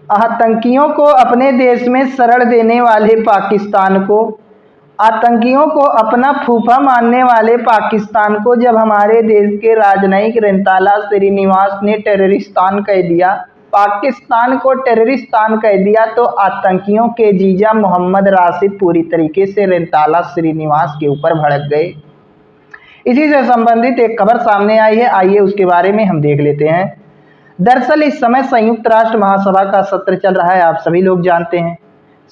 आतंकियों को अपने देश में शरण देने वाले पाकिस्तान को, आतंकियों को अपना फूफा मानने वाले पाकिस्तान को जब हमारे देश के राजनयिक रंताला श्रीनिवास ने टेररिस्तान कह दिया, पाकिस्तान को टेररिस्तान कह दिया, तो आतंकियों के जीजा मोहम्मद राशिद पूरी तरीके से रंताला श्रीनिवास के ऊपर भड़क गए। इसी से संबंधित एक खबर सामने आई है, आइए उसके बारे में हम देख लेते हैं। दरअसल इस समय संयुक्त राष्ट्र महासभा का सत्र चल रहा है, आप सभी लोग जानते हैं।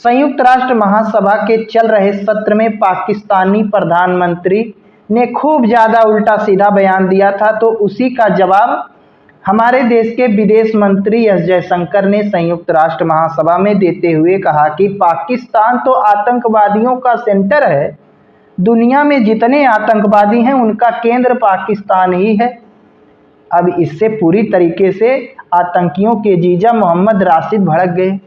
संयुक्त राष्ट्र महासभा के चल रहे सत्र में पाकिस्तानी प्रधानमंत्री ने खूब ज़्यादा उल्टा सीधा बयान दिया था, तो उसी का जवाब हमारे देश के विदेश मंत्री एस जयशंकर ने संयुक्त राष्ट्र महासभा में देते हुए कहा कि पाकिस्तान तो आतंकवादियों का सेंटर है, दुनिया में जितने आतंकवादी हैं उनका केंद्र पाकिस्तान ही है। अब इससे पूरी तरीके से आतंकियों के जीजा मोहम्मद राशिद भड़क गए।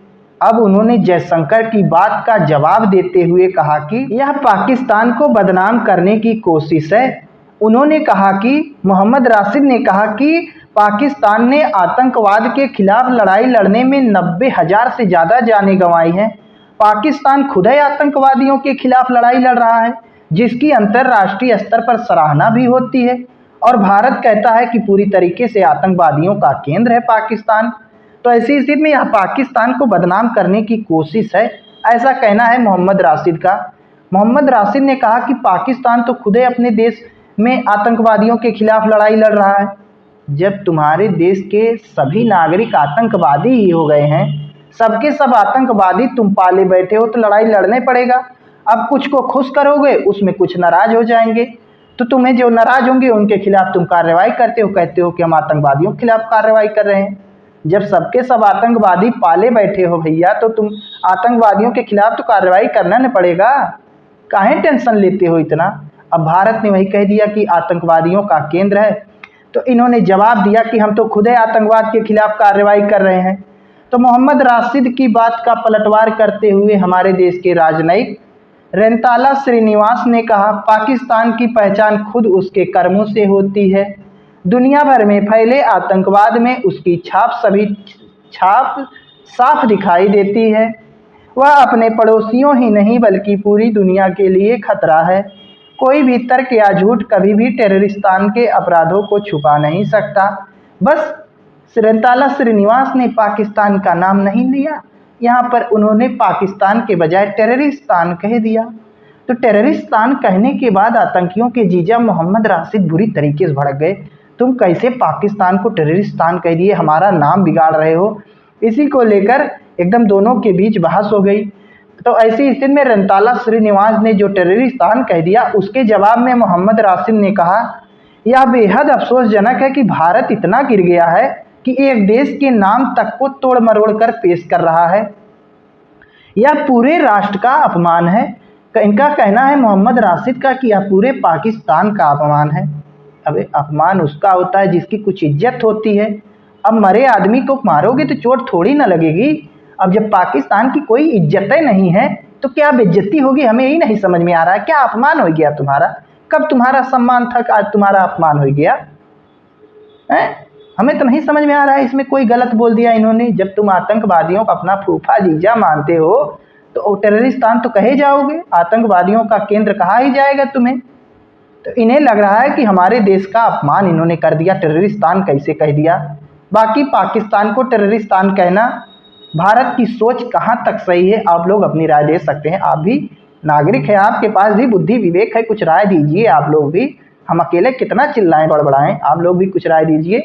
अब उन्होंने जयशंकर की बात का जवाब देते हुए कहा कि यह पाकिस्तान को बदनाम करने की कोशिश है। उन्होंने कहा कि मोहम्मद राशिद ने कहा कि पाकिस्तान ने आतंकवाद के खिलाफ लड़ाई लड़ने में 90,000 से ज़्यादा जानें गंवाई हैं। पाकिस्तान खुद ही आतंकवादियों के खिलाफ लड़ाई लड़ रहा है, जिसकी अंतर्राष्ट्रीय स्तर पर सराहना भी होती है, और भारत कहता है कि पूरी तरीके से आतंकवादियों का केंद्र है पाकिस्तान। तो ऐसी स्थिति में यह पाकिस्तान को बदनाम करने की कोशिश है, ऐसा कहना है मोहम्मद राशिद का। मोहम्मद राशिद ने कहा कि पाकिस्तान तो खुद ही अपने देश में आतंकवादियों के खिलाफ लड़ाई लड़ रहा है। जब तुम्हारे देश के सभी नागरिक आतंकवादी ही हो गए हैं, सबके सब आतंकवादी तुम पाले बैठे हो, तो लड़ाई लड़ने पड़ेगा। अब कुछ को खुश करोगे, उसमें कुछ नाराज हो जाएंगे, तो तुम्हें जो नाराज होंगे उनके खिलाफ तुम कार्रवाई करते हो, कहते हो कि हम आतंकवादियों के खिलाफ कार्रवाई कर रहे हैं। जब सबके सब आतंकवादी पाले बैठे हो भैया, तो तुम आतंकवादियों के खिलाफ तो कार्रवाई करना न पड़ेगा, काहे टेंशन लेते हो इतना। अब भारत ने वही कह दिया कि आतंकवादियों का केंद्र है, तो इन्होंने जवाब दिया कि हम तो खुद ही आतंकवाद के खिलाफ कार्रवाई कर रहे हैं। तो मोहम्मद राशिद की बात का पलटवार करते हुए हमारे देश के राजनयिक रंताला श्रीनिवास ने कहा, पाकिस्तान की पहचान खुद उसके कर्मों से होती है। दुनिया भर में फैले आतंकवाद में उसकी छाप साफ दिखाई देती है। वह अपने पड़ोसियों ही नहीं बल्कि पूरी दुनिया के लिए खतरा है। कोई भी तर्क या झूठ कभी भी टेररिस्तान के अपराधों को छुपा नहीं सकता। बस रंताला श्रीनिवास ने पाकिस्तान का नाम नहीं लिया, यहाँ पर उन्होंने पाकिस्तान के बजाय टेररिस्तान कह दिया। तो टेररिस्तान कहने के बाद आतंकियों के जीजा मोहम्मद राशिद बुरी तरीके से भड़क गए। तुम कैसे पाकिस्तान को टेररिस्तान कह दिए, हमारा नाम बिगाड़ रहे हो। इसी को लेकर एकदम दोनों के बीच बहस हो गई। तो ऐसी स्थिति में रंताला श्रीनिवास ने जो टेररिस्तान कह दिया, उसके जवाब में मोहम्मद राशिद ने कहा, यह बेहद अफसोसजनक है कि भारत इतना गिर गया है कि एक देश के नाम तक को तोड़ मरोड़ कर पेश कर रहा है। यह पूरे राष्ट्र का अपमान है। इनका कहना है मोहम्मद राशिद का कि यह पूरे पाकिस्तान का अपमान है। अब अपमान उसका होता है जिसकी कुछ इज्जत होती है। अब मरे आदमी को मारोगे तो चोट थोड़ी ना लगेगी। अब जब पाकिस्तान की कोई इज्जत ही नहीं है तो क्या बेइज्जती होगी, हमें यही नहीं समझ में आ रहा है। क्या अपमान हो गया तुम्हारा? कब तुम्हारा सम्मान था कि आज तुम्हारा अपमान हो गया है? हमें तो नहीं समझ में आ रहा है, इसमें कोई गलत बोल दिया इन्होंने। जब तुम आतंकवादियों को अपना फूफा जीजा मानते हो तो टेररिस्तान तो कहे जाओगे, आतंकवादियों का केंद्र कहा ही जाएगा तुम्हें। तो इन्हें लग रहा है कि हमारे देश का अपमान इन्होंने कर दिया, टेररिस्तान कैसे कह दिया। बाकी पाकिस्तान को टेररिस्तान कहना भारत की सोच कहाँ तक सही है, आप लोग अपनी राय दे सकते हैं। आप भी नागरिक हैं, आपके पास भी बुद्धि विवेक है, कुछ राय दीजिए आप लोग भी। हम अकेले कितना चिल्लाएं बड़बड़ाएं, आप लोग भी कुछ राय दीजिए।